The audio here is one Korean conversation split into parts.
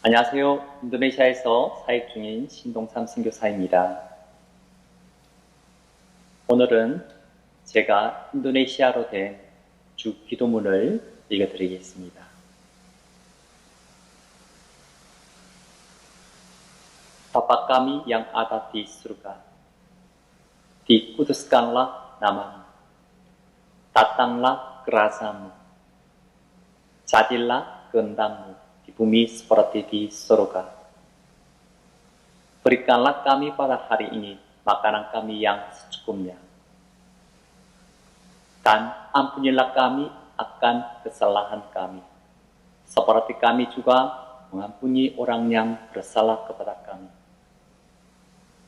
안녕하세요. 인도네시아에서 사역 중인 신동삼 선교사입니다. 오늘은 제가 인도네시아로 된 주 기도문을 읽어드리겠습니다. Bapa kami yang ada di surga, dikuduskanlah namamu, datanglah kerajaanmu, jadilah kehendakmu di bumi seperti di surga. Berikanlah kami pada hari ini makanan kami yang secukupnya. Dan ampunilah kami akan kesalahan kami, seperti kami juga mengampuni orang yang bersalah kepada kami.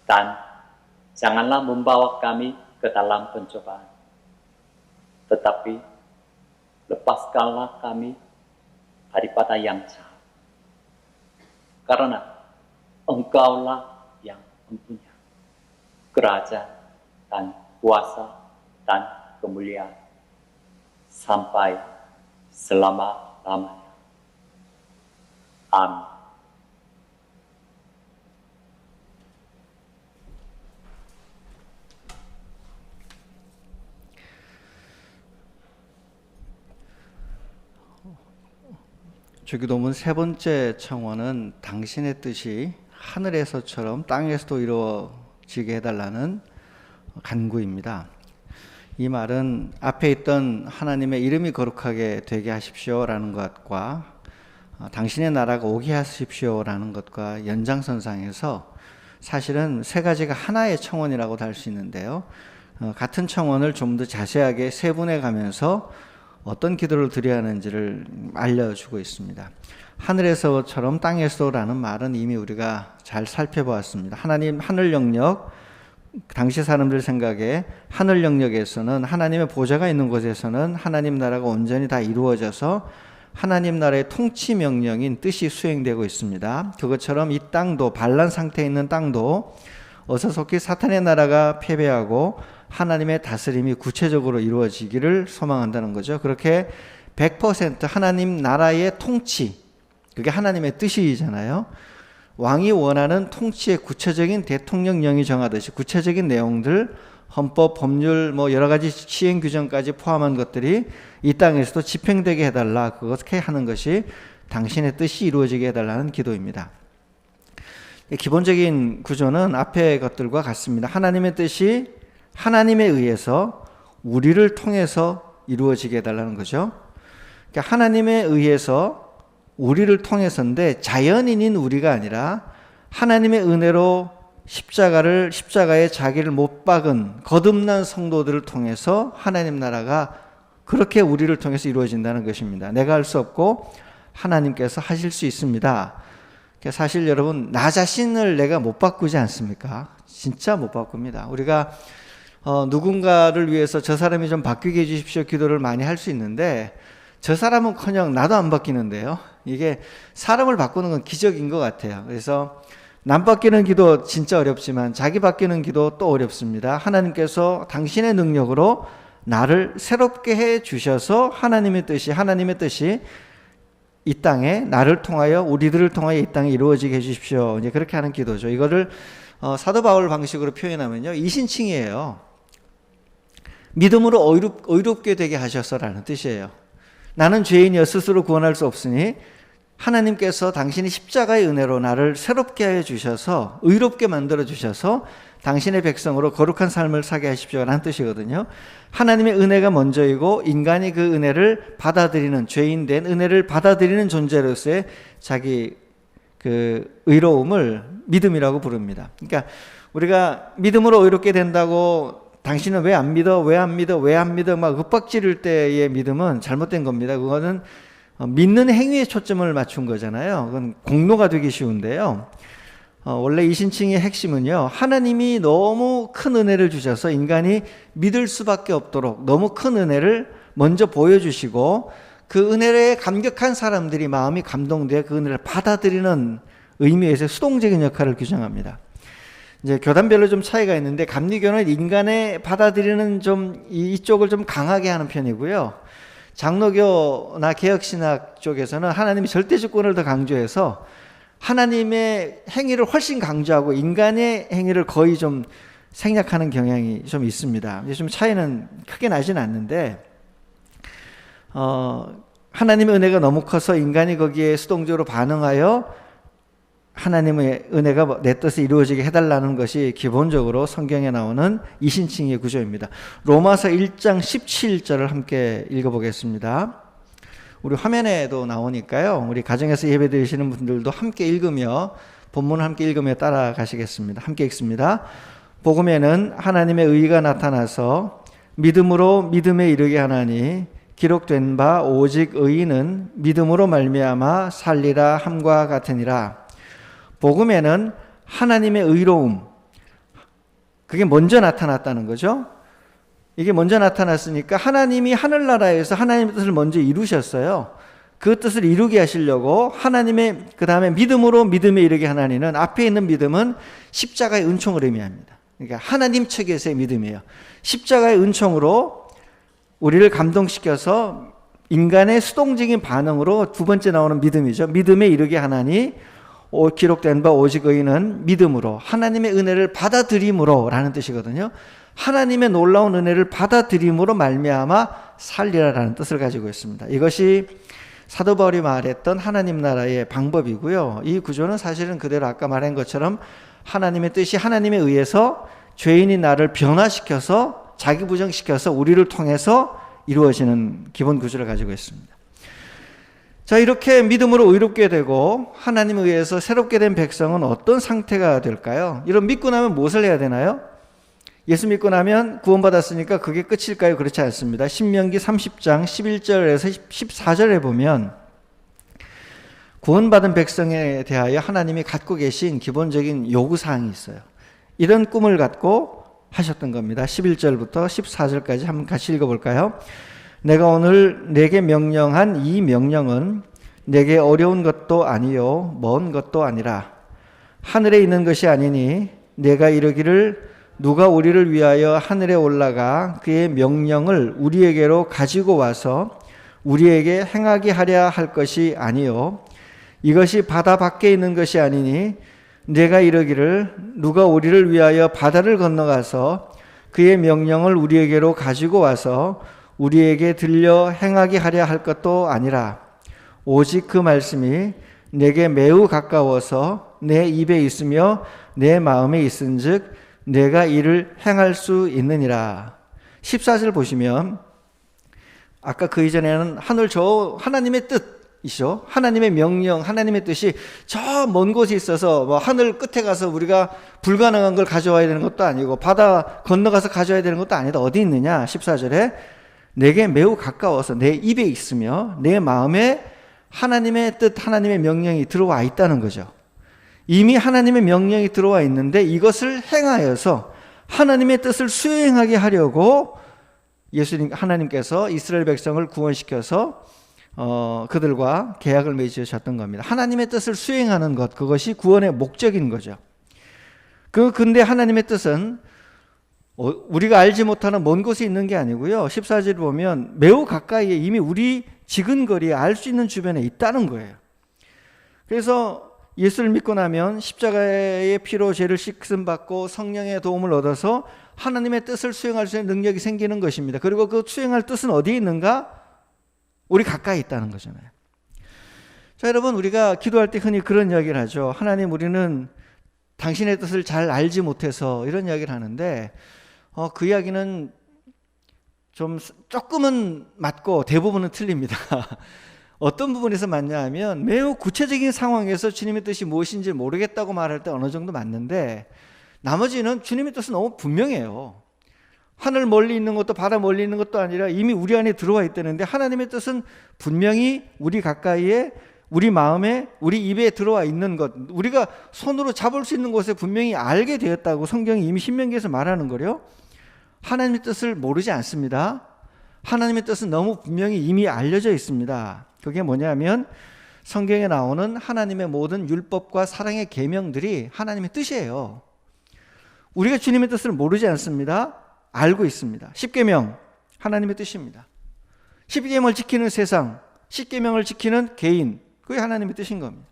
Dan janganlah membawa kami ke dalam pencobaan, tetapi lepaskanlah kami daripada yang jahat. Karena Engkaulah yang mempunyai kerajaan dan kuasa dan kemuliaan sampai selama-lamanya. Amin. 주기도문 세 번째 청원은 당신의 뜻이 하늘에서처럼 땅에서도 이루어지게 해달라는 간구입니다. 이 말은 앞에 있던 하나님의 이름이 거룩하게 되게 하십시오라는 것과 당신의 나라가 오게 하십시오라는 것과 연장선상에서 사실은 세 가지가 하나의 청원이라고도 할 수 있는데요. 같은 청원을 좀 더 자세하게 세분해 가면서 어떤 기도를 드려야 하는지를 알려주고 있습니다. 하늘에서처럼 땅에서라는 말은 이미 우리가 잘 살펴보았습니다. 하나님 하늘 영역, 당시 사람들 생각에 하늘 영역에서는 하나님의 보좌가 있는 곳에서는 하나님 나라가 온전히 다 이루어져서 하나님 나라의 통치 명령인 뜻이 수행되고 있습니다. 그것처럼 이 땅도, 반란 상태에 있는 땅도 어서 속히 사탄의 나라가 패배하고 하나님의 다스림이 구체적으로 이루어지기를 소망한다는 거죠. 그렇게 100% 하나님 나라의 통치, 그게 하나님의 뜻이잖아요. 왕이 원하는 통치의 구체적인 대통령령이 정하듯이 구체적인 내용들, 헌법, 법률, 여러 가지 시행 규정까지 포함한 것들이 이 땅에서도 집행되게 해달라. 그렇게 하는 것이 당신의 뜻이 이루어지게 해달라는 기도입니다. 기본적인 구조는 앞의 것들과 같습니다. 하나님의 뜻이 하나님에 의해서 우리를 통해서 이루어지게 해달라는 거죠. 그러니까 하나님에 의해서 우리를 통해서인데 자연인인 우리가 아니라 하나님의 은혜로 십자가에 자기를 못 박은 거듭난 성도들을 통해서 하나님 나라가 그렇게 우리를 통해서 이루어진다는 것입니다. 내가 할 수 없고 하나님께서 하실 수 있습니다. 사실 여러분, 나 자신을 내가 못 바꾸지 않습니까? 진짜 못 바꿉니다. 우리가 누군가를 위해서 저 사람이 좀 바뀌게 해주십시오 기도를 많이 할 수 있는데 저 사람은커녕 나도 안 바뀌는데요. 이게 사람을 바꾸는 건 기적인 것 같아요. 그래서 남 바뀌는 기도 진짜 어렵지만 자기 바뀌는 기도 또 어렵습니다. 하나님께서 당신의 능력으로 나를 새롭게 해 주셔서 하나님의 뜻이 이 땅에 나를 통하여 우리들을 통하여 이 땅에 이루어지게 해 주십시오. 이제 그렇게 하는 기도죠. 이거를 사도 바울 방식으로 표현하면요, 이신칭이에요. 믿음으로 의롭게 되게 하셔서라는 뜻이에요. 나는 죄인이여 스스로 구원할 수 없으니 하나님께서 당신이 십자가의 은혜로 나를 새롭게 하여 주셔서 의롭게 만들어 주셔서 당신의 백성으로 거룩한 삶을 사게 하십시오라는 뜻이거든요. 하나님의 은혜가 먼저이고 인간이 그 은혜를 받아들이는, 죄인된 은혜를 받아들이는 존재로서의 자기 그 의로움을 믿음이라고 부릅니다. 그러니까 우리가 믿음으로 의롭게 된다고 당신은 왜 안 믿어? 막 윽박지를 때의 믿음은 잘못된 겁니다. 그거는 믿는 행위에 초점을 맞춘 거잖아요. 그건 공로가 되기 쉬운데요. 원래 이 신칭의 핵심은요, 하나님이 너무 큰 은혜를 주셔서 인간이 믿을 수밖에 없도록 너무 큰 은혜를 먼저 보여주시고 그 은혜에 감격한 사람들이 마음이 감동되어 그 은혜를 받아들이는 의미에서 수동적인 역할을 규정합니다. 이제 교단별로 좀 차이가 있는데 감리교는 인간의 받아들이는 이쪽을 좀 강하게 하는 편이고요. 장로교나 개혁신학 쪽에서는 하나님이 절대 주권을 더 강조해서 하나님의 행위를 훨씬 강조하고 인간의 행위를 거의 좀 생략하는 경향이 좀 있습니다. 좀 차이는 크게 나진 않는데, 하나님의 은혜가 너무 커서 인간이 거기에 수동적으로 반응하여 하나님의 은혜가 내 뜻이 이루어지게 해달라는 것이 기본적으로 성경에 나오는 이신칭의 구조입니다. 로마서 1장 17절을 함께 읽어보겠습니다. 우리 화면에도 나오니까요. 우리 가정에서 예배 드리시는 분들도 함께 읽으며, 본문을 함께 읽으며 따라가시겠습니다. 함께 읽습니다. 복음에는 하나님의 의가 나타나서 믿음으로 믿음에 이르게 하나니 기록된 바 오직 의인은 믿음으로 말미암아 살리라 함과 같으니라. 복음에는 하나님의 의로움, 그게 먼저 나타났다는 거죠. 이게 먼저 나타났으니까 하나님이 하늘나라에서 하나님의 뜻을 먼저 이루셨어요. 그 뜻을 이루게 하시려고 하나님의, 그 다음에 믿음으로 믿음에 이르게 하나니는, 앞에 있는 믿음은 십자가의 은총을 의미합니다. 그러니까 하나님 측에서의 믿음이에요. 십자가의 은총으로 우리를 감동시켜서 인간의 수동적인 반응으로 두 번째 나오는 믿음이죠. 믿음에 이르게 하나니 기록된 바 오직 의인은 믿음으로 하나님의 은혜를 받아들임으로 라는 뜻이거든요. 하나님의 놀라운 은혜를 받아들임으로 말미암아 살리라라는 뜻을 가지고 있습니다. 이것이 사도 바울이 말했던 하나님 나라의 방법이고요. 이 구조는 사실은 그대로 아까 말한 것처럼 하나님의 뜻이 하나님에 의해서 죄인인 나를 변화시켜서 자기 부정시켜서 우리를 통해서 이루어지는 기본 구조를 가지고 있습니다. 자, 이렇게 믿음으로 의롭게 되고 하나님에 의해서 새롭게 된 백성은 어떤 상태가 될까요? 이런 믿고 나면 무엇을 해야 되나요? 예수 믿고 나면 구원받았으니까 그게 끝일까요? 그렇지 않습니다. 신명기 30장 11절에서 14절에 보면 구원받은 백성에 대하여 하나님이 갖고 계신 기본적인 요구사항이 있어요. 이런 꿈을 갖고 하셨던 겁니다. 11절부터 14절까지 한번 같이 읽어볼까요? 내가 오늘 내게 명령한 이 명령은 내게 어려운 것도 아니요 먼 것도 아니라 하늘에 있는 것이 아니니 내가 이르기를 누가 우리를 위하여 하늘에 올라가 그의 명령을 우리에게로 가지고 와서 우리에게 행하게 하려 할 것이 아니요 이것이 바다 밖에 있는 것이 아니니 내가 이르기를 누가 우리를 위하여 바다를 건너가서 그의 명령을 우리에게로 가지고 와서 우리에게 들려 행하게 하려 할 것도 아니라 오직 그 말씀이 내게 매우 가까워서 내 입에 있으며 내 마음에 있은즉 내가 이를 행할 수 있느니라. 14절 보시면 아까 그 이전에는 하늘 저 하나님의 뜻이죠. 하나님의 명령, 하나님의 뜻이 저 먼 곳에 있어서 뭐 하늘 끝에 가서 우리가 불가능한 걸 가져와야 되는 것도 아니고 바다 건너가서 가져와야 되는 것도 아니다. 어디 있느냐? 14절에 내게 매우 가까워서 내 입에 있으며 내 마음에 하나님의 뜻, 하나님의 명령이 들어와 있다는 거죠. 이미 하나님의 명령이 들어와 있는데 이것을 행하여서 하나님의 뜻을 수행하게 하려고 하나님께서 이스라엘 백성을 구원시켜서 그들과 계약을 맺으셨던 겁니다. 하나님의 뜻을 수행하는 것, 그것이 구원의 목적인 거죠. 근데 하나님의 뜻은 우리가 알지 못하는 먼 곳에 있는 게 아니고요. 14절 보면 매우 가까이에 이미 우리 지근거리에 알 수 있는 주변에 있다는 거예요. 그래서 예수를 믿고 나면 십자가의 피로 죄를 씻음받고 성령의 도움을 얻어서 하나님의 뜻을 수행할 수 있는 능력이 생기는 것입니다. 그리고 그 수행할 뜻은 어디에 있는가? 우리 가까이 있다는 거잖아요. 자, 여러분, 우리가 기도할 때 흔히 그런 이야기를 하죠. 하나님, 우리는 당신의 뜻을 잘 알지 못해서, 이런 이야기를 하는데 그 이야기는 조금은 맞고 대부분은 틀립니다. 어떤 부분에서 맞냐 하면 매우 구체적인 상황에서 주님의 뜻이 무엇인지 모르겠다고 말할 때 어느 정도 맞는데 나머지는 주님의 뜻은 너무 분명해요. 하늘 멀리 있는 것도 바다 멀리 있는 것도 아니라 이미 우리 안에 들어와 있다는데 하나님의 뜻은 분명히 우리 가까이에 우리 마음에 우리 입에 들어와 있는 것, 우리가 손으로 잡을 수 있는 곳에 분명히 알게 되었다고 성경이 이미 신명기에서 말하는 거요. 하나님의 뜻을 모르지 않습니다. 하나님의 뜻은 너무 분명히 이미 알려져 있습니다. 그게 뭐냐면 성경에 나오는 하나님의 모든 율법과 사랑의 계명들이 하나님의 뜻이에요. 우리가 주님의 뜻을 모르지 않습니다. 알고 있습니다. 십계명 하나님의 뜻입니다. 십계명을 지키는 세상, 십계명을 지키는 개인, 그게 하나님의 뜻인 겁니다.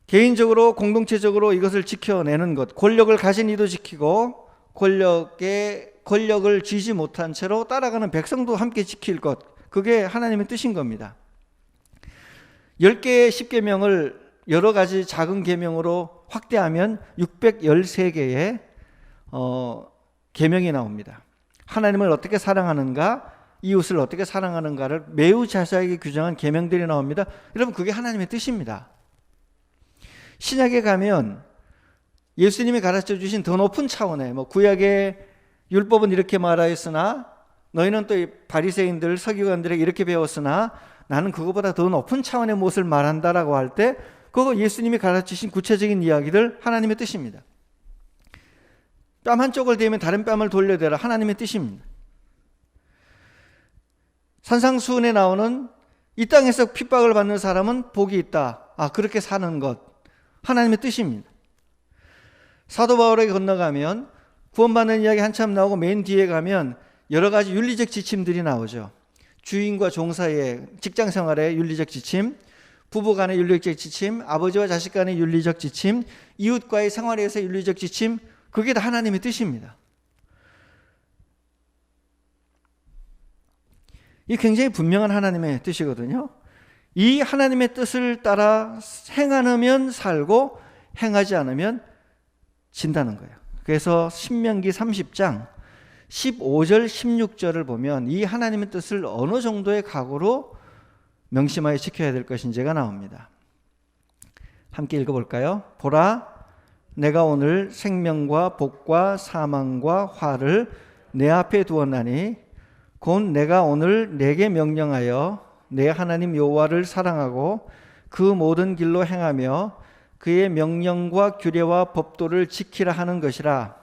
개인적으로 공동체적으로 이것을 지켜내는 것, 권력을 가진 이도 지키고 권력을 쥐지 못한 채로 따라가는 백성도 함께 지킬 것, 그게 하나님의 뜻인 겁니다. 10개의 10계명을 여러 가지 작은 계명으로 확대하면 613개의 계명이 나옵니다. 하나님을 어떻게 사랑하는가, 이웃을 어떻게 사랑하는가를 매우 자세하게 규정한 계명들이 나옵니다. 여러분, 그게 하나님의 뜻입니다. 신약에 가면 예수님이 가르쳐 주신 더 높은 차원의 구약의 율법은 이렇게 말하였으나 너희는 또 바리새인들 서기관들에게 이렇게 배웠으나 나는 그거보다 더 높은 차원의 무엇을 말한다라고 할 때 그거 예수님이 가르치신 구체적인 이야기들 하나님의 뜻입니다. 뺨 한쪽을 대면 다른 뺨을 돌려대라, 하나님의 뜻입니다. 산상수훈에 나오는 이 땅에서 핍박을 받는 사람은 복이 있다, 그렇게 사는 것, 하나님의 뜻입니다. 사도 바울에게 건너가면 구원받는 이야기 한참 나오고 맨 뒤에 가면 여러 가지 윤리적 지침들이 나오죠. 주인과 종 사이의 직장 생활의 윤리적 지침, 부부 간의 윤리적 지침, 아버지와 자식 간의 윤리적 지침, 이웃과의 생활에서의 윤리적 지침, 그게 다 하나님의 뜻입니다. 이 굉장히 분명한 하나님의 뜻이거든요. 이 하나님의 뜻을 따라 행하면 살고 행하지 않으면 진다는 거예요. 그래서 신명기 30장 15절 16절을 보면 이 하나님의 뜻을 어느 정도의 각오로 명심하여 지켜야 될 것인지가 나옵니다. 함께 읽어볼까요? 보라, 내가 오늘 생명과 복과 사망과 화를 내 앞에 두었나니 곧 내가 오늘 내게 명령하여 내 하나님 여호와를 사랑하고 그 모든 길로 행하며 그의 명령과 규례와 법도를 지키라 하는 것이라.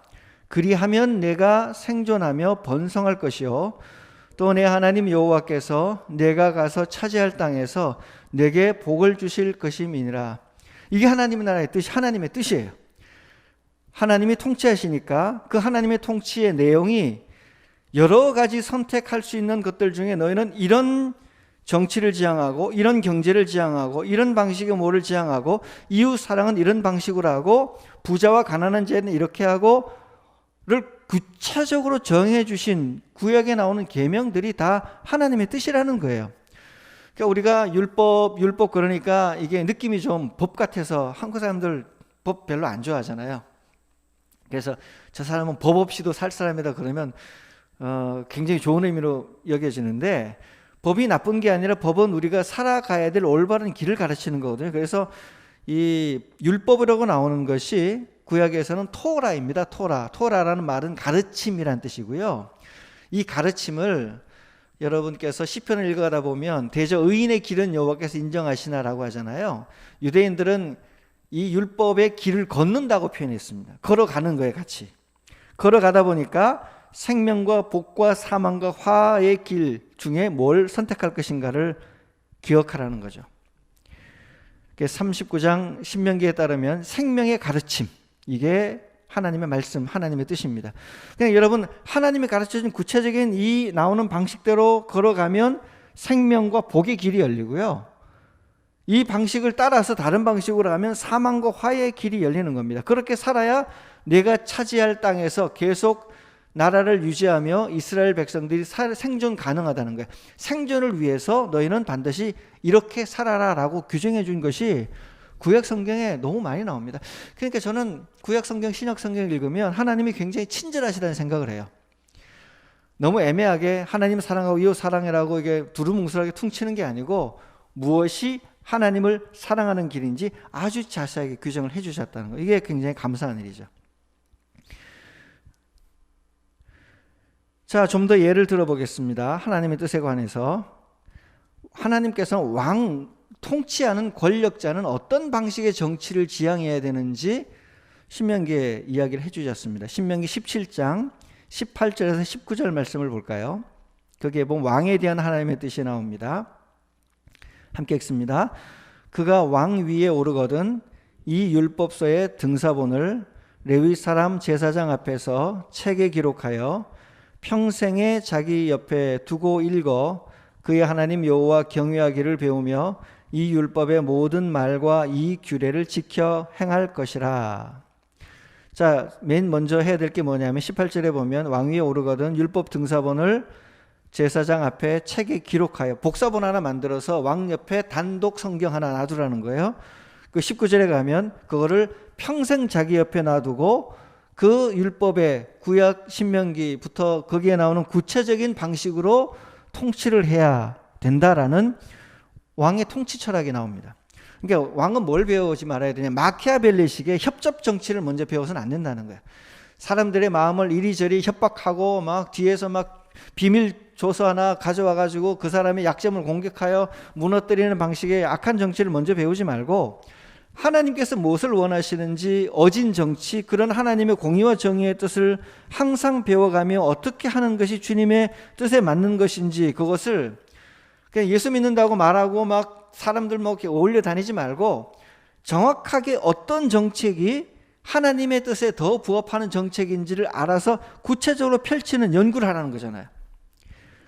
그리하면 내가 생존하며 번성할 것이요 또 내 하나님 여호와께서 내가 가서 차지할 땅에서 내게 복을 주실 것임이니라. 이게 하나님의 나라의 뜻이, 하나님의 뜻이에요. 하나님이 통치하시니까 그 하나님의 통치의 내용이 여러 가지 선택할 수 있는 것들 중에 너희는 이런 정치를 지향하고 이런 경제를 지향하고 이런 방식의 뭐를 지향하고 이웃 사랑은 이런 방식으로 하고 부자와 가난한 자는 이렇게 하고 를 구체적으로 정해 주신 구약에 나오는 계명들이 다 하나님의 뜻이라는 거예요. 그러니까 우리가 율법 그러니까 이게 느낌이 좀 법 같아서 한국 사람들 법 별로 안 좋아하잖아요. 그래서 저 사람은 법 없이도 살 사람이다 그러면 굉장히 좋은 의미로 여겨지는데, 법이 나쁜 게 아니라 법은 우리가 살아가야 될 올바른 길을 가르치는 거거든요. 그래서 이 율법이라고 나오는 것이 구약에서는 토라입니다. 토라라는 말은 가르침이란 뜻이고요. 이 가르침을 여러분께서 시편을 읽어가다 보면 대저 의인의 길은 여호와께서 인정하시나라고 하잖아요. 유대인들은 이 율법의 길을 걷는다고 표현했습니다. 걸어가는 거예요, 같이. 걸어가다 보니까 생명과 복과 사망과 화의 길 중에 뭘 선택할 것인가를 기억하라는 거죠. 39장 신명기에 따르면 생명의 가르침, 이게 하나님의 말씀, 하나님의 뜻입니다. 그냥 여러분, 하나님이 가르쳐준 구체적인 이 나오는 방식대로 걸어가면 생명과 복의 길이 열리고요. 이 방식을 따라서 다른 방식으로 가면 사망과 화의 길이 열리는 겁니다. 그렇게 살아야 내가 차지할 땅에서 계속 나라를 유지하며 이스라엘 백성들이 생존 가능하다는 거예요. 생존을 위해서 너희는 반드시 이렇게 살아라라고 규정해 준 것이 구약 성경에 너무 많이 나옵니다. 그러니까 저는 구약 성경, 신약 성경을 읽으면 하나님이 굉장히 친절하시다는 생각을 해요. 너무 애매하게 하나님 사랑하고 이웃 사랑해라고 이게 두루뭉술하게 퉁치는 게 아니고 무엇이 하나님을 사랑하는 길인지 아주 자세하게 규정을 해 주셨다는 거, 이게 굉장히 감사한 일이죠. 자, 좀 더 예를 들어보겠습니다. 하나님의 뜻에 관해서 하나님께서는 통치하는 권력자는 어떤 방식의 정치를 지향해야 되는지 신명기에 이야기를 해주셨습니다. 신명기 17장 18절에서 19절 말씀을 볼까요? 거기에 보면 왕에 대한 하나님의 뜻이 나옵니다. 함께 읽습니다. 그가 왕 위에 오르거든 이 율법서의 등사본을 레위 사람 제사장 앞에서 책에 기록하여 평생에 자기 옆에 두고 읽어 그의 하나님 여호와 경외하기를 배우며 이 율법의 모든 말과 이 규례를 지켜 행할 것이라. 자, 맨 먼저 해야 될 게 뭐냐면 18절에 보면 왕 위에 오르거든 율법 등사본을 제사장 앞에 책에 기록하여, 복사본 하나 만들어서 왕 옆에 단독 성경 하나 놔두라는 거예요. 그 19절에 가면 그거를 평생 자기 옆에 놔두고 그 율법의 구약 신명기부터 거기에 나오는 구체적인 방식으로 통치를 해야 된다라는 왕의 통치 철학이 나옵니다. 그러니까 왕은 뭘 배우지 말아야 되냐, 마키아벨리식의 협접 정치를 먼저 배워서는 안 된다는 거예요. 사람들의 마음을 이리저리 협박하고 막 뒤에서 막 비밀 조서 하나 가져와 가지고 그 사람의 약점을 공격하여 무너뜨리는 방식의 악한 정치를 먼저 배우지 말고, 하나님께서 무엇을 원하시는지 어진 정치, 그런 하나님의 공의와 정의의 뜻을 항상 배워가며 어떻게 하는 것이 주님의 뜻에 맞는 것인지, 그것을 그냥 예수 믿는다고 말하고 막 사람들 뭐 이렇게 어울려 다니지 말고 정확하게 어떤 정책이 하나님의 뜻에 더 부합하는 정책인지를 알아서 구체적으로 펼치는 연구를 하라는 거잖아요.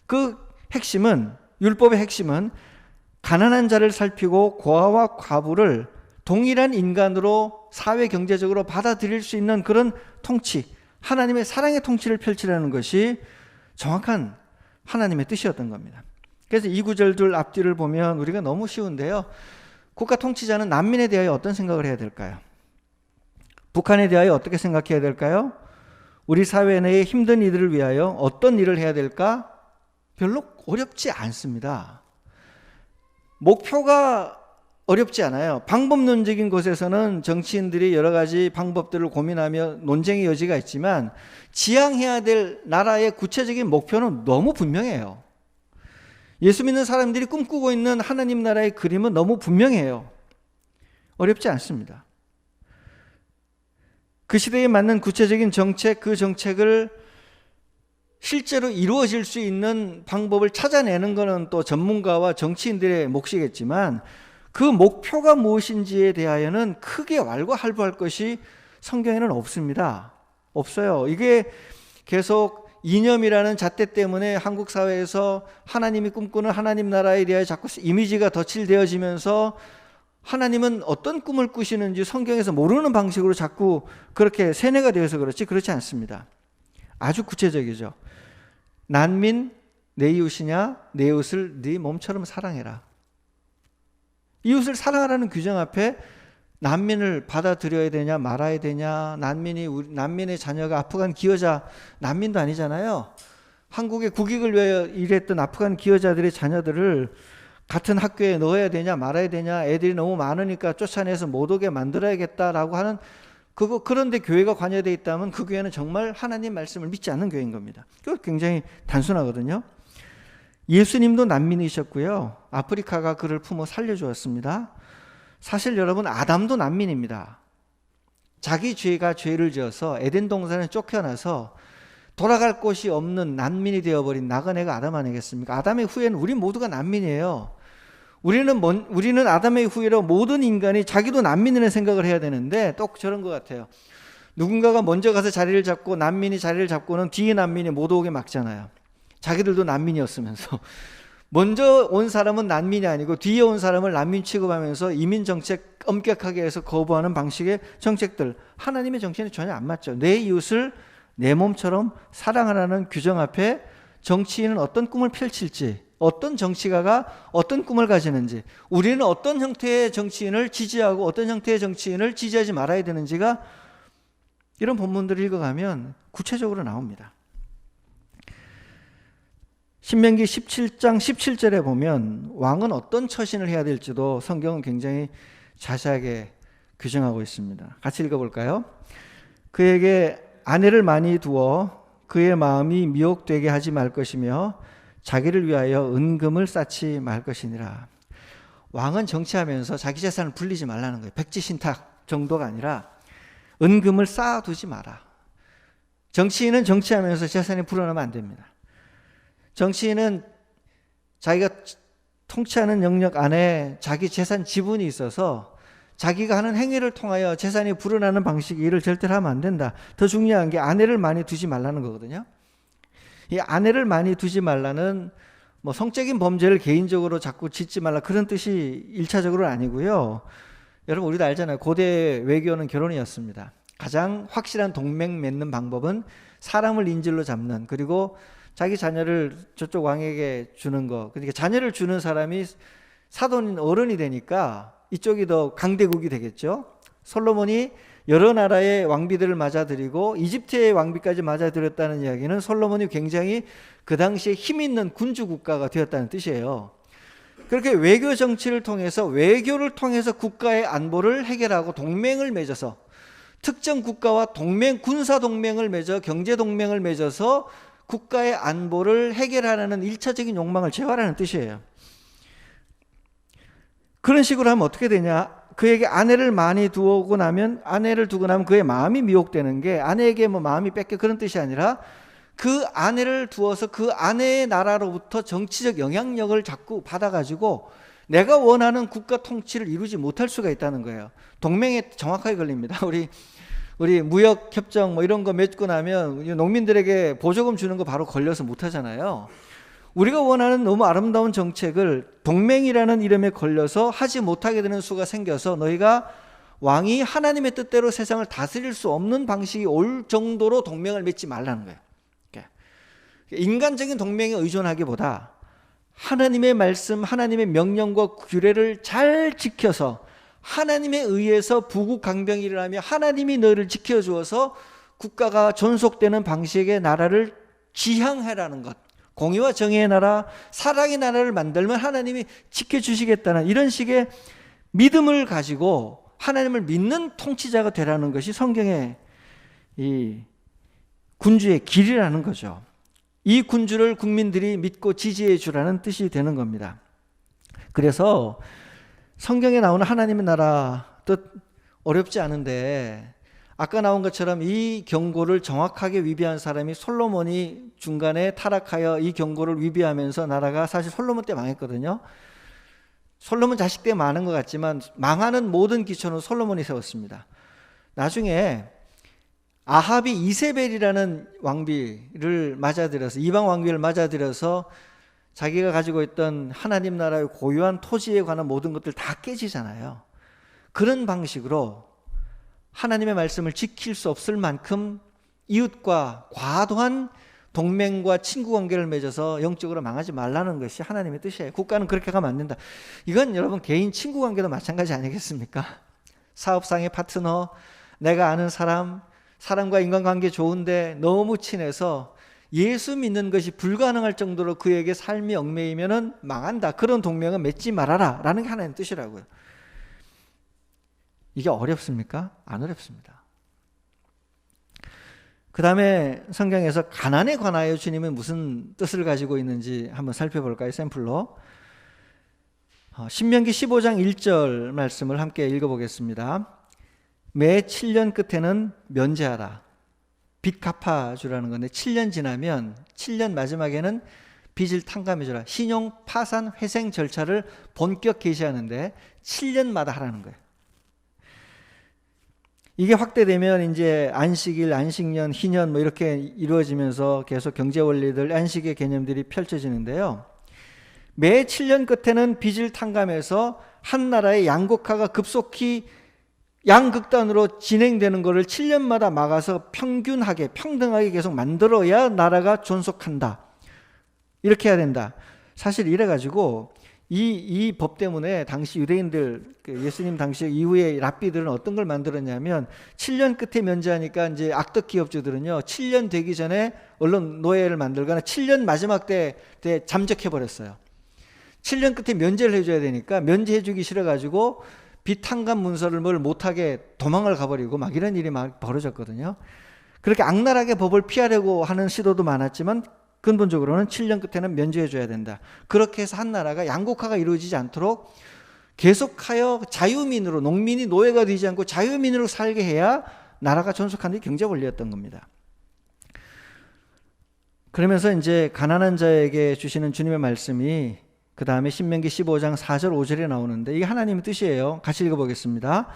그 핵심은, 율법의 핵심은 가난한 자를 살피고 고아와 과부를 동일한 인간으로 사회 경제적으로 받아들일 수 있는 그런 통치, 하나님의 사랑의 통치를 펼치라는 것이 정확한 하나님의 뜻이었던 겁니다. 그래서 이 구절들 앞뒤를 보면 우리가 너무 쉬운데요, 국가 통치자는 난민에 대하여 어떤 생각을 해야 될까요? 북한에 대하여 어떻게 생각해야 될까요? 우리 사회 내의 힘든 이들을 위하여 어떤 일을 해야 될까? 별로 어렵지 않습니다. 목표가 어렵지 않아요. 방법론적인 곳에서는 정치인들이 여러 가지 방법들을 고민하며 논쟁의 여지가 있지만 지향해야 될 나라의 구체적인 목표는 너무 분명해요. 예수 믿는 사람들이 꿈꾸고 있는 하나님 나라의 그림은 너무 분명해요. 어렵지 않습니다. 그 시대에 맞는 구체적인 정책, 그 정책을 실제로 이루어질 수 있는 방법을 찾아내는 것은 또 전문가와 정치인들의 몫이겠지만, 그 목표가 무엇인지에 대하여는 크게 왈가왈부할 것이 성경에는 없습니다. 없어요. 이게 계속 이념이라는 잣대 때문에 한국 사회에서 하나님이 꿈꾸는 하나님 나라에 대해 자꾸 이미지가 덧칠되어지면서 하나님은 어떤 꿈을 꾸시는지 성경에서 모르는 방식으로 자꾸 그렇게 세뇌가 되어서 그렇지, 그렇지 않습니다. 아주 구체적이죠. 난민 내 이웃이냐, 내 이웃을 네 몸처럼 사랑해라. 이웃을 사랑하라는 규정 앞에 난민을 받아들여야 되냐 말아야 되냐, 난민의 자녀가 아프간 기여자, 난민도 아니잖아요. 한국의 국익을 위하여 일했던 아프간 기여자들의 자녀들을 같은 학교에 넣어야 되냐 말아야 되냐, 애들이 너무 많으니까 쫓아내서 못 오게 만들어야겠다라고 하는 그런데 교회가 관여되어 있다면 그 교회는 정말 하나님 말씀을 믿지 않는 교회인 겁니다. 그거 굉장히 단순하거든요. 예수님도 난민이셨고요, 아프리카가 그를 품어 살려주었습니다. 사실 여러분, 아담도 난민입니다. 자기 죄가 죄를 지어서 에덴 동산에 쫓겨나서 돌아갈 곳이 없는 난민이 되어버린 나그네가 아담 아니겠습니까? 아담의 후예는 우리 모두가 난민이에요. 우리는 아담의 후예로 모든 인간이 자기도 난민이라는 생각을 해야 되는데 또 저런 것 같아요. 누군가가 먼저 가서 자리를 잡고 난민이 자리를 잡고는 뒤에 난민이 못 오게 막잖아요. 자기들도 난민이었으면서. 먼저 온 사람은 난민이 아니고 뒤에 온 사람을 난민 취급하면서 이민 정책 엄격하게 해서 거부하는 방식의 정책들, 하나님의 정신에 전혀 안 맞죠. 내 이웃을 내 몸처럼 사랑하라는 규정 앞에 정치인은 어떤 꿈을 펼칠지, 어떤 정치가가 어떤 꿈을 가지는지, 우리는 어떤 형태의 정치인을 지지하고 어떤 형태의 정치인을 지지하지 말아야 되는지가 이런 본문들을 읽어가면 구체적으로 나옵니다. 신명기 17장 17절에 보면 왕은 어떤 처신을 해야 될지도 성경은 굉장히 자세하게 규정하고 있습니다. 같이 읽어볼까요? 그에게 아내를 많이 두어 그의 마음이 미혹되게 하지 말 것이며 자기를 위하여 은금을 쌓지 말 것이니라. 왕은 정치하면서 자기 재산을 불리지 말라는 거예요. 백지신탁 정도가 아니라 은금을 쌓아두지 마라. 정치인은 정치하면서 재산이 불어나면 안 됩니다. 정치인은 자기가 통치하는 영역 안에 자기 재산 지분이 있어서 자기가 하는 행위를 통하여 재산이 불어나는 방식의 일을 절대로 하면 안 된다. 더 중요한 게 아내를 많이 두지 말라는 거거든요. 이 아내를 많이 두지 말라는 뭐 성적인 범죄를 개인적으로 자꾸 짓지 말라 그런 뜻이 1차적으로는 아니고요. 여러분 우리도 알잖아요. 고대 외교는 결혼이었습니다. 가장 확실한 동맹 맺는 방법은 사람을 인질로 잡는, 그리고 자기 자녀를 저쪽 왕에게 주는 거. 그러니까 자녀를 주는 사람이 사돈 어른이 되니까 이쪽이 더 강대국이 되겠죠. 솔로몬이 여러 나라의 왕비들을 맞아들이고 이집트의 왕비까지 맞아들였다는 이야기는 솔로몬이 굉장히 그 당시에 힘 있는 군주 국가가 되었다는 뜻이에요. 그렇게 외교 정치를 통해서, 외교를 통해서 국가의 안보를 해결하고 동맹을 맺어서, 특정 국가와 군사 동맹을 맺어 경제 동맹을 맺어서 국가의 안보를 해결하라는 1차적인 욕망을 제어하라는 뜻이에요. 그런 식으로 하면 어떻게 되냐? 그에게 아내를 많이 두고 나면 그의 마음이 미혹되는 게, 아내에게 뭐 마음이 뺏겨 그런 뜻이 아니라 그 아내를 두어서 그 아내의 나라로부터 정치적 영향력을 자꾸 받아가지고 내가 원하는 국가 통치를 이루지 못할 수가 있다는 거예요. 동맹에 정확하게 걸립니다. 우리 무역 협정 뭐 이런 거 맺고 나면 농민들에게 보조금 주는 거 바로 걸려서 못 하잖아요. 우리가 원하는 너무 아름다운 정책을 동맹이라는 이름에 걸려서 하지 못하게 되는 수가 생겨서 너희가 왕이 하나님의 뜻대로 세상을 다스릴 수 없는 방식이 올 정도로 동맹을 맺지 말라는 거예요. 인간적인 동맹에 의존하기보다 하나님의 말씀, 하나님의 명령과 규례를 잘 지켜서 하나님에 의해서 부국강병이 일어나며 하나님이 너를 지켜주어서 국가가 존속되는 방식의 나라를 지향하라는 것, 공의와 정의의 나라, 사랑의 나라를 만들면 하나님이 지켜주시겠다는 이런 식의 믿음을 가지고 하나님을 믿는 통치자가 되라는 것이 성경의 이 군주의 길이라는 거죠. 이 군주를 국민들이 믿고 지지해 주라는 뜻이 되는 겁니다. 그래서 성경에 나오는 하나님의 나라 뜻 어렵지 않은데, 아까 나온 것처럼 이 경고를 정확하게 위배한 사람이 솔로몬이 중간에 타락하여 이 경고를 위배하면서 나라가 사실 솔로몬 때 망했거든요. 솔로몬 자식 때 많은 것 같지만 망하는 모든 기초는 솔로몬이 세웠습니다. 나중에 아합이 이세벨이라는 왕비를 맞아들여서, 이방 왕비를 맞아들여서 자기가 가지고 있던 하나님 나라의 고유한 토지에 관한 모든 것들 다 깨지잖아요. 그런 방식으로 하나님의 말씀을 지킬 수 없을 만큼 이웃과 과도한 동맹과 친구 관계를 맺어서 영적으로 망하지 말라는 것이 하나님의 뜻이에요. 국가는 그렇게 가면 안 된다. 이건 여러분 개인 친구 관계도 마찬가지 아니겠습니까? 사업상의 파트너, 내가 아는 사람과 인간관계 좋은데 너무 친해서 예수 믿는 것이 불가능할 정도로 그에게 삶이 얽매이면은 망한다. 그런 동맹은 맺지 말아라 라는 게 하나님의 뜻이라고요. 이게 어렵습니까? 안 어렵습니다. 그 다음에 성경에서 가난에 관하여 주님은 무슨 뜻을 가지고 있는지 한번 살펴볼까요? 샘플로 신명기 15장 1절 말씀을 함께 읽어보겠습니다. 매 7년 끝에는 면제하라. 빚 갚아주라는 건데 7년 지나면 7년 마지막에는 빚을 탕감해주라. 신용 파산 회생 절차를 본격 개시하는데 7년마다 하라는 거예요. 이게 확대되면 이제 안식일, 안식년, 희년 뭐 이렇게 이루어지면서 계속 경제 원리들, 안식의 개념들이 펼쳐지는데요. 매 7년 끝에는 빚을 탕감해서 한 나라의 양극화가 급속히 양극단으로 진행되는 것을 7년마다 막아서 평균하게, 평등하게 계속 만들어야 나라가 존속한다. 이렇게 해야 된다. 사실 이래가지고 이 법 때문에 당시 유대인들, 예수님 당시 이후에 랍비들은 어떤 걸 만들었냐면 7년 끝에 면제하니까 이제 악덕 기업주들은요 7년 되기 전에 언론 노예를 만들거나 7년 마지막 때 잠적해버렸어요. 7년 끝에 면제를 해줘야 되니까 면제해주기 싫어가지고 빚탕감 문서를 뭘 못하게 도망을 가버리고 막 이런 일이 막 벌어졌거든요. 그렇게 악랄하게 법을 피하려고 하는 시도도 많았지만 근본적으로는 7년 끝에는 면제해줘야 된다. 그렇게 해서 한 나라가 양극화가 이루어지지 않도록 계속하여 자유민으로, 농민이 노예가 되지 않고 자유민으로 살게 해야 나라가 존속하는 게 경제 원리였던 겁니다. 그러면서 이제 가난한 자에게 주시는 주님의 말씀이 그 다음에 신명기 15장 4절 5절에 나오는데 이게 하나님의 뜻이에요. 같이 읽어보겠습니다.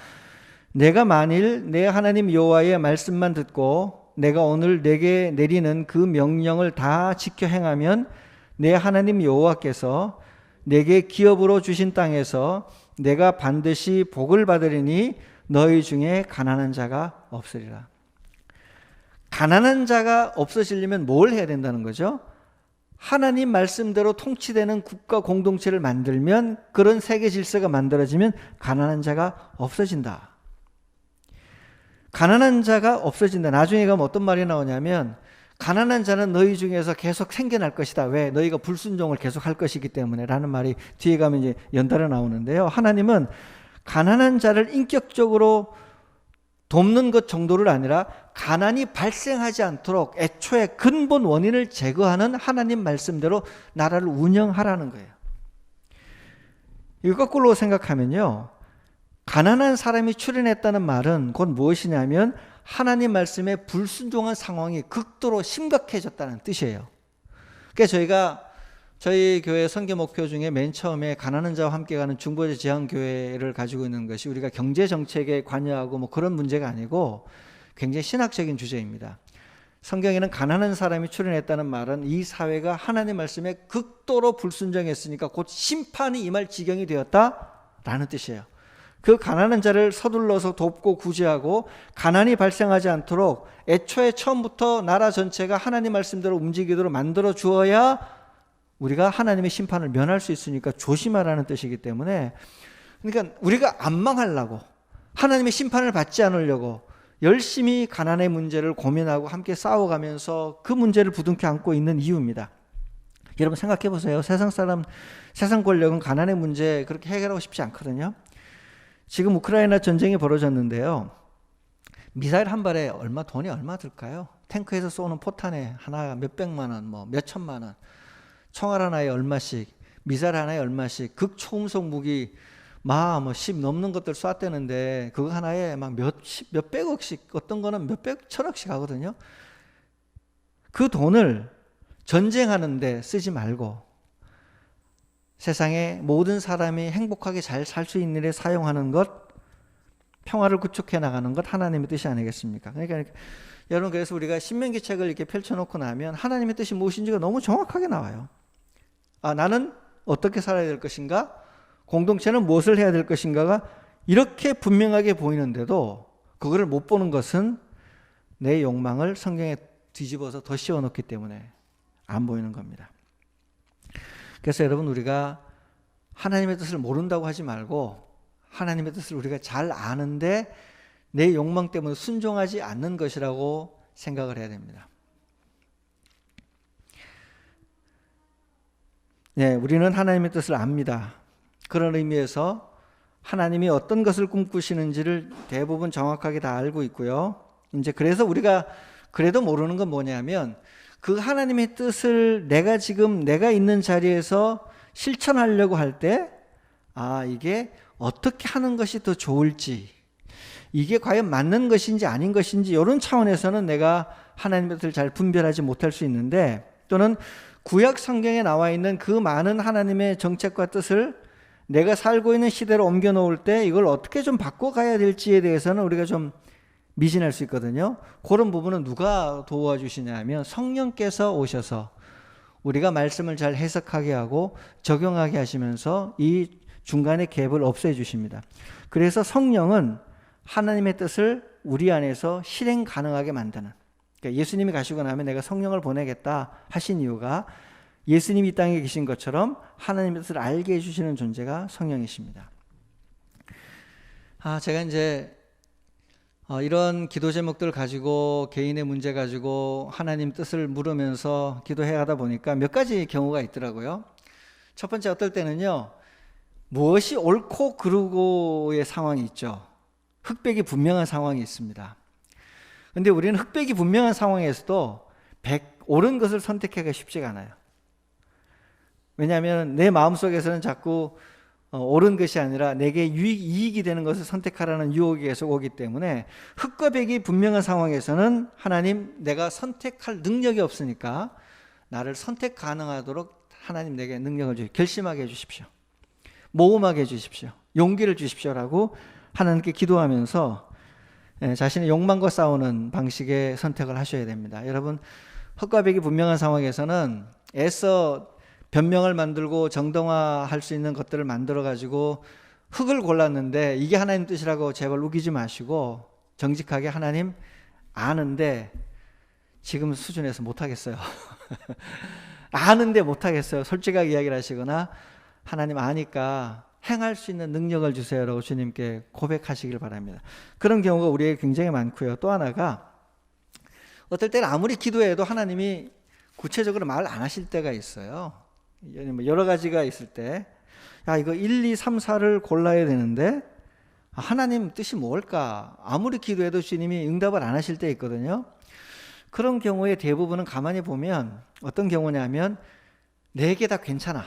내가 만일 내 하나님 여호와의 말씀만 듣고 내가 오늘 내게 내리는 그 명령을 다 지켜 행하면 내 하나님 여호와께서 내게 기업으로 주신 땅에서 내가 반드시 복을 받으리니 너희 중에 가난한 자가 없으리라. 가난한 자가 없어지려면 뭘 해야 된다는 거죠? 하나님 말씀대로 통치되는 국가 공동체를 만들면, 그런 세계 질서가 만들어지면 가난한 자가 없어진다. 가난한 자가 없어진다. 나중에 가면 어떤 말이 나오냐면, 가난한 자는 너희 중에서 계속 생겨날 것이다. 왜? 너희가 불순종을 계속 할 것이기 때문에 라는 말이 뒤에 가면 이제 연달아 나오는데요. 하나님은 가난한 자를 인격적으로 돕는 것 정도를 아니라 가난이 발생하지 않도록 애초에 근본 원인을 제거하는 하나님 말씀대로 나라를 운영하라는 거예요. 이거 거꾸로 생각하면요, 가난한 사람이 출현했다는 말은 곧 무엇이냐면 하나님 말씀에 불순종한 상황이 극도로 심각해졌다는 뜻이에요. 그러니까 저희 교회 선교 목표 중에 맨 처음에 가난한 자와 함께 가는 중보자 지향교회를 가지고 있는 것이 우리가 경제 정책에 관여하고 뭐 그런 문제가 아니고 굉장히 신학적인 주제입니다. 성경에는 가난한 사람이 출현했다는 말은 이 사회가 하나님 말씀에 극도로 불순종했으니까 곧 심판이 임할 지경이 되었다라는 뜻이에요. 그 가난한 자를 서둘러서 돕고 구제하고 가난이 발생하지 않도록 애초에 처음부터 나라 전체가 하나님 말씀대로 움직이도록 만들어 주어야 우리가 하나님의 심판을 면할 수 있으니까 조심하라는 뜻이기 때문에, 그러니까 우리가 안 망하려고, 하나님의 심판을 받지 않으려고 열심히 가난의 문제를 고민하고 함께 싸워가면서 그 문제를 부둥켜 안고 있는 이유입니다. 여러분 생각해 보세요. 세상 권력은 가난의 문제 그렇게 해결하고 싶지 않거든요. 지금 우크라이나 전쟁이 벌어졌는데요, 미사일 한 발에 돈이 얼마 들까요? 탱크에서 쏘는 포탄에 하나 몇백만 원, 뭐 몇천만 원, 총알 하나에 얼마씩, 미사일 하나에 얼마씩, 극초음속 무기 뭐 10 넘는 것들 쐈대는데 그거 하나에 막 몇백억씩, 어떤 거는 천억씩 하거든요. 그 돈을 전쟁하는데 쓰지 말고 세상의 모든 사람이 행복하게 잘 살 수 있는 일에 사용하는 것, 평화를 구축해 나가는 것 하나님의 뜻이 아니겠습니까? 그러니까 여러분, 그래서 우리가 신명기 책을 이렇게 펼쳐놓고 나면 하나님의 뜻이 무엇인지가 너무 정확하게 나와요. 나는 어떻게 살아야 될 것인가? 공동체는 무엇을 해야 될 것인가가 이렇게 분명하게 보이는데도 그거를 못 보는 것은 내 욕망을 성경에 뒤집어서 더 씌워놓기 때문에 안 보이는 겁니다. 그래서 여러분, 우리가 하나님의 뜻을 모른다고 하지 말고 하나님의 뜻을 우리가 잘 아는데 내 욕망 때문에 순종하지 않는 것이라고 생각을 해야 됩니다. 네, 우리는 하나님의 뜻을 압니다. 그런 의미에서 하나님이 어떤 것을 꿈꾸시는지를 대부분 정확하게 다 알고 있고요. 이제 그래서 우리가 그래도 모르는 건 뭐냐면, 그 하나님의 뜻을 내가 있는 자리에서 실천하려고 할 때, 이게 어떻게 하는 것이 더 좋을지, 이게 과연 맞는 것인지 아닌 것인지, 이런 차원에서는 내가 하나님의 뜻을 잘 분별하지 못할 수 있는데, 또는 구약 성경에 나와 있는 그 많은 하나님의 정책과 뜻을 내가 살고 있는 시대로 옮겨 놓을 때 이걸 어떻게 좀 바꿔가야 될지에 대해서는 우리가 좀 미진할 수 있거든요. 그런 부분은 누가 도와주시냐면 성령께서 오셔서 우리가 말씀을 잘 해석하게 하고 적용하게 하시면서 이 중간의 갭을 없애 주십니다. 그래서 성령은 하나님의 뜻을 우리 안에서 실행 가능하게 만드는, 그러니까 예수님이 가시고 나면 내가 성령을 보내겠다 하신 이유가 예수님이 이 땅에 계신 것처럼 하나님의 뜻을 알게 해주시는 존재가 성령이십니다. 제가 이제 이런 기도 제목들 가지고 개인의 문제 가지고 하나님 뜻을 물으면서 기도해 하다 보니까 몇 가지 경우가 있더라고요. 첫 번째, 어떨 때는요, 무엇이 옳고 그르고의 상황이 있죠. 흑백이 분명한 상황이 있습니다. 근데 우리는 흑백이 분명한 상황에서도 옳은 것을 선택하기가 쉽지가 않아요. 왜냐하면 내 마음속에서는 자꾸 옳은 것이 아니라 내게 이익이 되는 것을 선택하라는 유혹이 계속 오기 때문에, 흑과 백이 분명한 상황에서는 하나님, 내가 선택할 능력이 없으니까 나를 선택 가능하도록 하나님 내게 능력을 주십시오. 결심하게 해주십시오. 모험하게 해주십시오. 용기를 주십시오라고 하나님께 기도하면서 자신의 욕망과 싸우는 방식의 선택을 하셔야 됩니다. 여러분, 흑과 백이 분명한 상황에서는 애써 변명을 만들고 정당화할 수 있는 것들을 만들어 가지고 흙을 골랐는데 이게 하나님 뜻이라고 제발 우기지 마시고 정직하게 하나님 아는데 지금 수준에서 못하겠어요. 아는데 못하겠어요. 솔직하게 이야기를 하시거나 하나님 아니까 행할 수 있는 능력을 주세요라고 주님께 고백하시길 바랍니다. 그런 경우가 우리에게 굉장히 많고요. 또 하나가 어떨 때는 아무리 기도해도 하나님이 구체적으로 말 안 하실 때가 있어요. 여러 가지가 있을 때 야 이거 1, 2, 3, 4를 골라야 되는데 하나님 뜻이 뭘까? 아무리 기도해도 주님이 응답을 안 하실 때 있거든요. 그런 경우에 대부분은 가만히 보면 어떤 경우냐면 4개 다 괜찮아.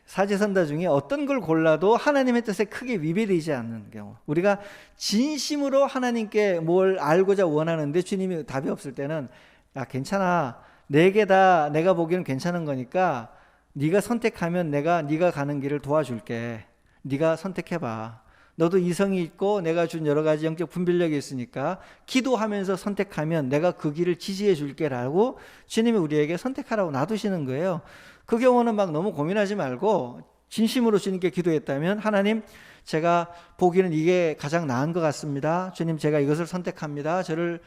사제선다 중에 어떤 걸 골라도 하나님의 뜻에 크게 위배되지 않는 경우, 우리가 진심으로 하나님께 뭘 알고자 원하는데 주님이 답이 없을 때는 야 괜찮아, 4개 다 내가 보기에는 괜찮은 거니까 네가 선택하면 내가 네가 가는 길을 도와줄게. 네가 선택해봐. 너도 이성이 있고 내가 준 여러 가지 영적 분별력이 있으니까 기도하면서 선택하면 내가 그 길을 지지해 줄게라고 주님이 우리에게 선택하라고 놔두시는 거예요. 그 경우는 막 너무 고민하지 말고 진심으로 주님께 기도했다면 하나님 제가 보기에는 이게 가장 나은 것 같습니다. 주님 제가 이것을 선택합니다. 저를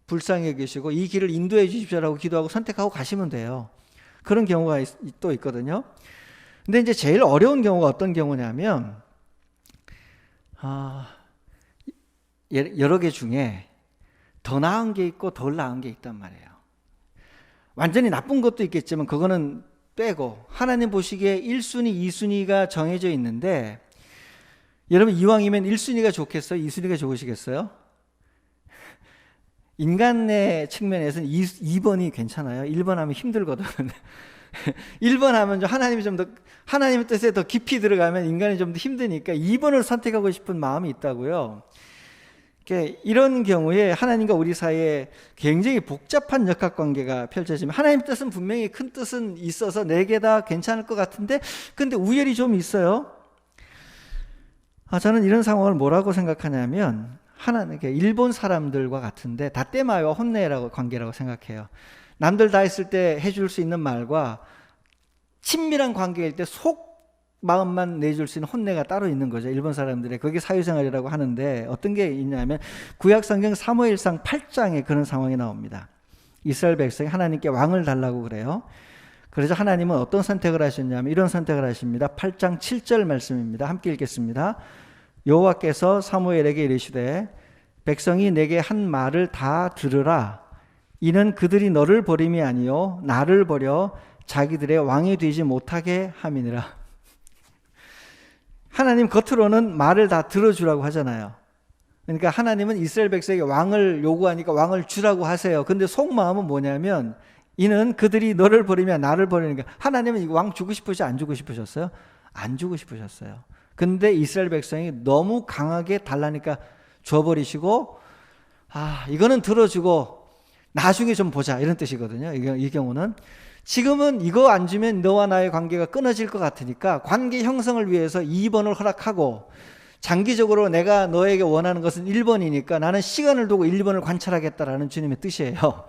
불쌍히 여기시고 이 길을 인도해 주십시오라고 기도하고 선택하고 가시면 돼요. 그런 경우가 또 있거든요. 근데 이제 제일 어려운 경우가 어떤 경우냐면 여러 개 중에 더 나은 게 있고 덜 나은 게 있단 말이에요. 완전히 나쁜 것도 있겠지만 그거는 빼고 하나님 보시기에 1순위, 2순위가 정해져 있는데 여러분 이왕이면 1순위가 좋겠어요? 2순위가 좋으시겠어요? 인간의 측면에서는 2번이 괜찮아요. 1번 하면 힘들거든. 1번 하면 하나님이 좀 더 하나님의 뜻에 더 깊이 들어가면 인간이 좀 더 힘드니까 2번을 선택하고 싶은 마음이 있다고요. 이런 경우에 하나님과 우리 사이에 굉장히 복잡한 역학관계가 펼쳐지면 하나님 뜻은 분명히 큰 뜻은 있어서 4개 다 괜찮을 것 같은데 근데 우열이 좀 있어요. 저는 이런 상황을 뭐라고 생각하냐면 일본 사람들과 같은데 다떼마와 혼내라고 관계라고 생각해요. 남들 다 했을 때 해줄 수 있는 말과 친밀한 관계일 때 속 마음만 내줄 수 있는 혼내가 따로 있는 거죠. 일본 사람들의 그게 사회생활이라고 하는데 어떤 게 있냐면 구약성경 사무엘상 8장에 그런 상황이 나옵니다. 이스라엘 백성이 하나님께 왕을 달라고 그래요. 그래서 하나님은 어떤 선택을 하셨냐면 이런 선택을 하십니다. 8장 7절 말씀입니다. 함께 읽겠습니다. 여호와께서 사무엘에게 이르시되 백성이 내게 한 말을 다 들으라. 이는 그들이 너를 버림이 아니요 나를 버려 자기들의 왕이 되지 못하게 함이니라. 하나님 겉으로는 말을 다 들어주라고 하잖아요. 그러니까 하나님은 이스라엘 백성에게 왕을 요구하니까 왕을 주라고 하세요. 근데 속마음은 뭐냐면 이는 그들이 너를 버리면 나를 버리니까 하나님은 이거 왕 주고 싶으시 안 주고 싶으셨어요? 안 주고 싶으셨어요. 근데 이스라엘 백성이 너무 강하게 달라니까 줘버리시고 이거는 들어주고 나중에 좀 보자 이런 뜻이거든요. 이 경우는 지금은 이거 안 주면 너와 나의 관계가 끊어질 것 같으니까 관계 형성을 위해서 2번을 허락하고 장기적으로 내가 너에게 원하는 것은 1번이니까 나는 시간을 두고 1번을 관찰하겠다라는 주님의 뜻이에요.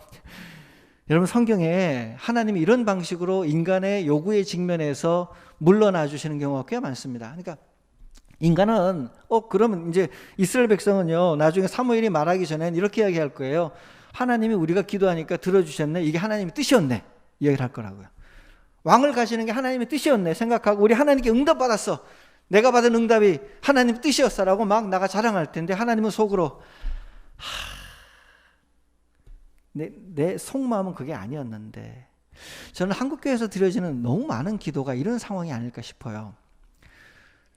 여러분 성경에 하나님이 이런 방식으로 인간의 요구에 직면해서 물러나 주시는 경우가 꽤 많습니다. 그러니까 인간은 그러면 이제 이스라엘 백성은요 나중에 사무엘이 말하기 전엔 이렇게 이야기할 거예요. 하나님이 우리가 기도하니까 들어주셨네. 이게 하나님의 뜻이었네. 이야기를 할 거라고요. 왕을 가시는 게 하나님의 뜻이었네 생각하고 우리 하나님께 응답받았어. 내가 받은 응답이 하나님의 뜻이었어라고 막 나가 자랑할 텐데 하나님은 속으로 내 속마음은 그게 아니었는데 저는 한국교회에서 드려지는 너무 많은 기도가 이런 상황이 아닐까 싶어요.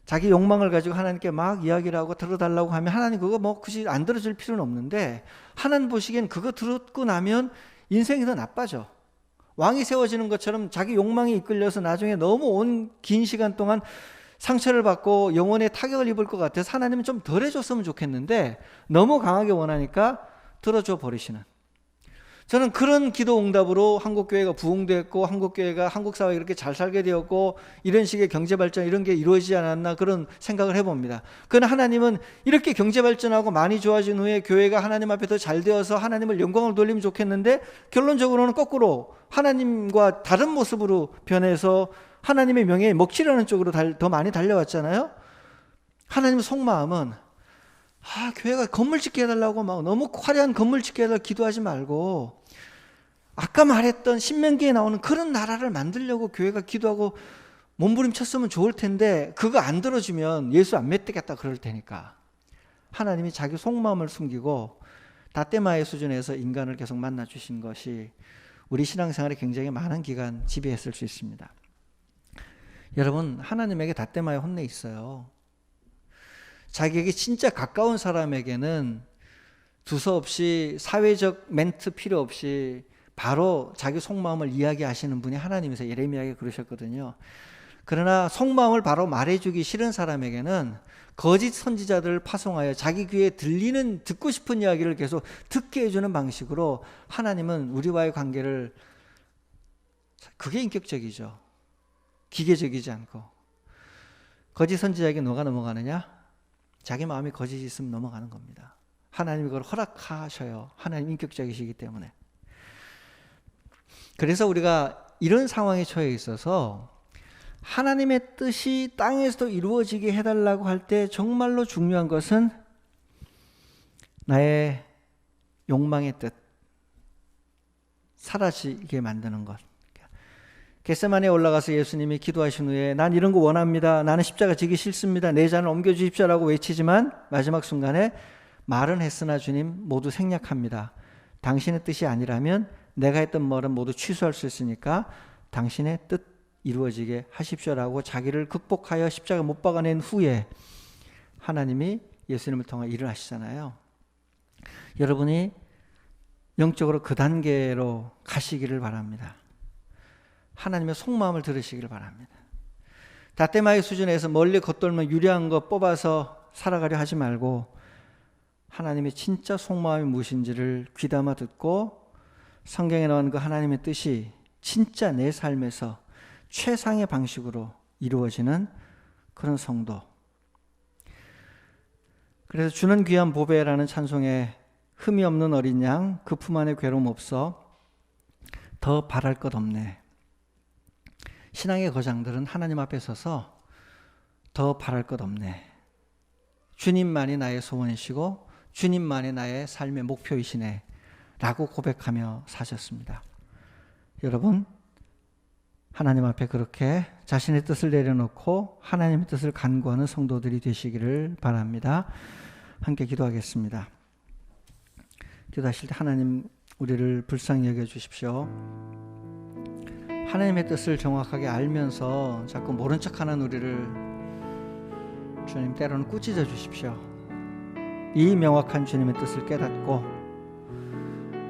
자기 욕망을 가지고 하나님께 막 이야기를 하고 들어달라고 하면 하나님 그거 뭐 굳이 안 들어줄 필요는 없는데 하나님 보시기엔 그거 들었고 나면 인생이 더 나빠져. 왕이 세워지는 것처럼 자기 욕망이 이끌려서 나중에 너무 온 긴 시간 동안 상처를 받고 영혼에 타격을 입을 것 같아서 하나님은 좀 덜 해줬으면 좋겠는데 너무 강하게 원하니까 들어줘 버리시는. 저는 그런 기도 응답으로 한국교회가 부흥됐고 한국교회가 한국 사회에 이렇게 잘 살게 되었고 이런 식의 경제 발전 이런 게 이루어지지 않았나 그런 생각을 해봅니다. 그러나 하나님은 이렇게 경제 발전하고 많이 좋아진 후에 교회가 하나님 앞에 더 잘 되어서 하나님을 영광을 돌리면 좋겠는데 결론적으로는 거꾸로 하나님과 다른 모습으로 변해서 하나님의 명예에 먹칠하는 쪽으로 더 많이 달려왔잖아요. 하나님의 속마음은 교회가 건물 짓게 해달라고 막 너무 화려한 건물 짓게 해달라고 기도하지 말고 아까 말했던 신명기에 나오는 그런 나라를 만들려고 교회가 기도하고 몸부림쳤으면 좋을 텐데 그거 안 들어주면 예수 안 믿겠다 그럴 테니까 하나님이 자기 속마음을 숨기고 다떼마의 수준에서 인간을 계속 만나 주신 것이 우리 신앙생활에 굉장히 많은 기간 지배했을 수 있습니다. 여러분, 하나님에게 다떼마의 혼내 있어요. 자기에게 진짜 가까운 사람에게는 두서없이 사회적 멘트 필요 없이 바로 자기 속마음을 이야기하시는 분이 하나님이세요. 예레미야에게 그러셨거든요. 그러나 속마음을 바로 말해주기 싫은 사람에게는 거짓 선지자들을 파송하여 자기 귀에 들리는 듣고 싶은 이야기를 계속 듣게 해주는 방식으로 하나님은 우리와의 관계를, 그게 인격적이죠. 기계적이지 않고. 거짓 선지자에게 누가 넘어가느냐? 자기 마음이 거짓이 있으면 넘어가는 겁니다. 하나님이 그걸 허락하셔요. 하나님 인격적이시기 때문에. 그래서 우리가 이런 상황에 처해 있어서 하나님의 뜻이 땅에서도 이루어지게 해달라고 할 때 정말로 중요한 것은 나의 욕망의 뜻, 사라지게 만드는 것. 겟세마네에 올라가서 예수님이 기도하신 후에 난 이런 거 원합니다. 나는 십자가 지기 싫습니다. 내 잔을 옮겨주십시오라고 외치지만 마지막 순간에 말은 했으나 주님 모두 생략합니다. 당신의 뜻이 아니라면 내가 했던 말은 모두 취소할 수 있으니까 당신의 뜻 이루어지게 하십시오라고 자기를 극복하여 십자가 못 박아낸 후에 하나님이 예수님을 통해 일을 하시잖아요. 여러분이 영적으로 그 단계로 가시기를 바랍니다. 하나님의 속마음을 들으시기를 바랍니다. 다떼마의 수준에서 멀리 겉돌면 유리한 거 뽑아서 살아가려 하지 말고 하나님의 진짜 속마음이 무엇인지를 귀담아 듣고 성경에 나온 그 하나님의 뜻이 진짜 내 삶에서 최상의 방식으로 이루어지는 그런 성도. 그래서 주는 귀한 보배라는 찬송에 흠이 없는 어린 양 그 품 안에 괴로움 없어 더 바랄 것 없네. 신앙의 거장들은 하나님 앞에 서서 더 바랄 것 없네. 주님만이 나의 소원이시고 주님만이 나의 삶의 목표이시네 라고 고백하며 사셨습니다. 여러분, 하나님 앞에 그렇게 자신의 뜻을 내려놓고 하나님의 뜻을 간구하는 성도들이 되시기를 바랍니다. 함께 기도하겠습니다. 기도하실 때 하나님 우리를 불쌍히 여겨주십시오. 하나님의 뜻을 정확하게 알면서 자꾸 모른 척하는 우리를 주님 때로는 꾸짖어 주십시오. 이 명확한 주님의 뜻을 깨닫고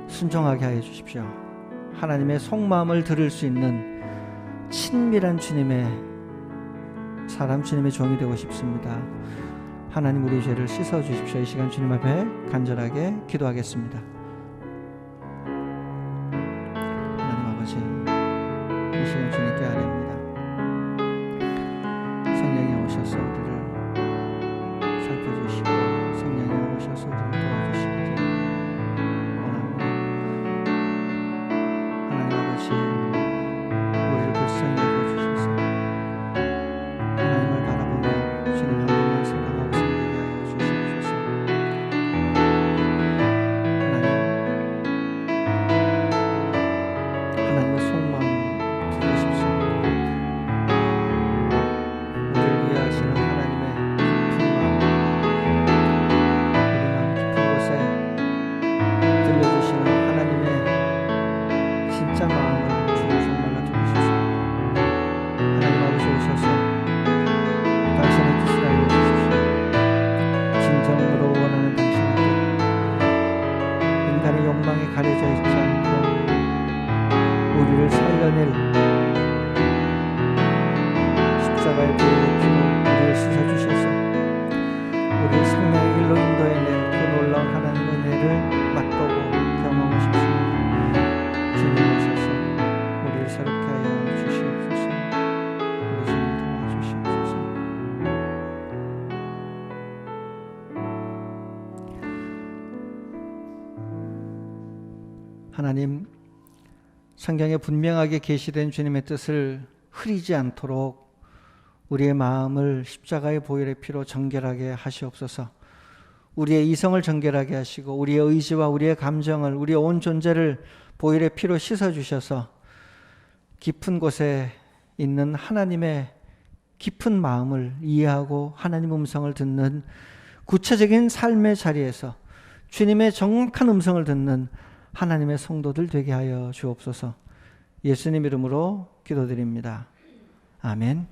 순종하게 하여 주십시오. 하나님의 속마음을 들을 수 있는 친밀한 주님의 사람, 주님의 종이 되고 싶습니다. 하나님 우리 죄를 씻어 주십시오. 이 시간 주님 앞에 간절하게 기도하겠습니다. 하나님 아버지, 이 시간 주님께 아뢰옵니다. 성령이 오셔서 우리를 살펴주시고 성령이 오셔서 우리를 도와주시기를 원합니다. 하나님 아버지, 우리를 불쌍히 여겨주셔서 하나님을 바라보며 주님 한 분만 생각하고 살게 하여 주시옵소서. 하나님의 속마음 들으십시오. 우리를 위해 하시는 하나님의 깊은 마음, 우리 마음 깊은 곳에 들려주시는 하나님의 진짜 마음을 주님 정말로 들으시소. 하나님 아버지 오셔서 당신의 뜻을 알려주십시오. 진정으로 원하는 당신의 뜻, 인간의 욕망에 가려져 있지 않고 우리를 살려낼 십자가의 보혈의 피로 우리를 씻어주셔서 우리를 생명의 길로 인도해낼 그 놀라운 하나님의 은혜를 맛보고 경험하고 싶습니다. 하나님, 성경에 분명하게 계시된 주님의 뜻을 흐리지 않도록 우리의 마음을 십자가의 보혈의 피로 정결하게 하시옵소서. 우리의 이성을 정결하게 하시고 우리의 의지와 우리의 감정을, 우리의 온 존재를 보혈의 피로 씻어주셔서 깊은 곳에 있는 하나님의 깊은 마음을 이해하고 하나님 음성을 듣는 구체적인 삶의 자리에서 주님의 정확한 음성을 듣는 하나님의 성도들 되게 하여 주옵소서. 예수님 이름으로 기도드립니다. 아멘.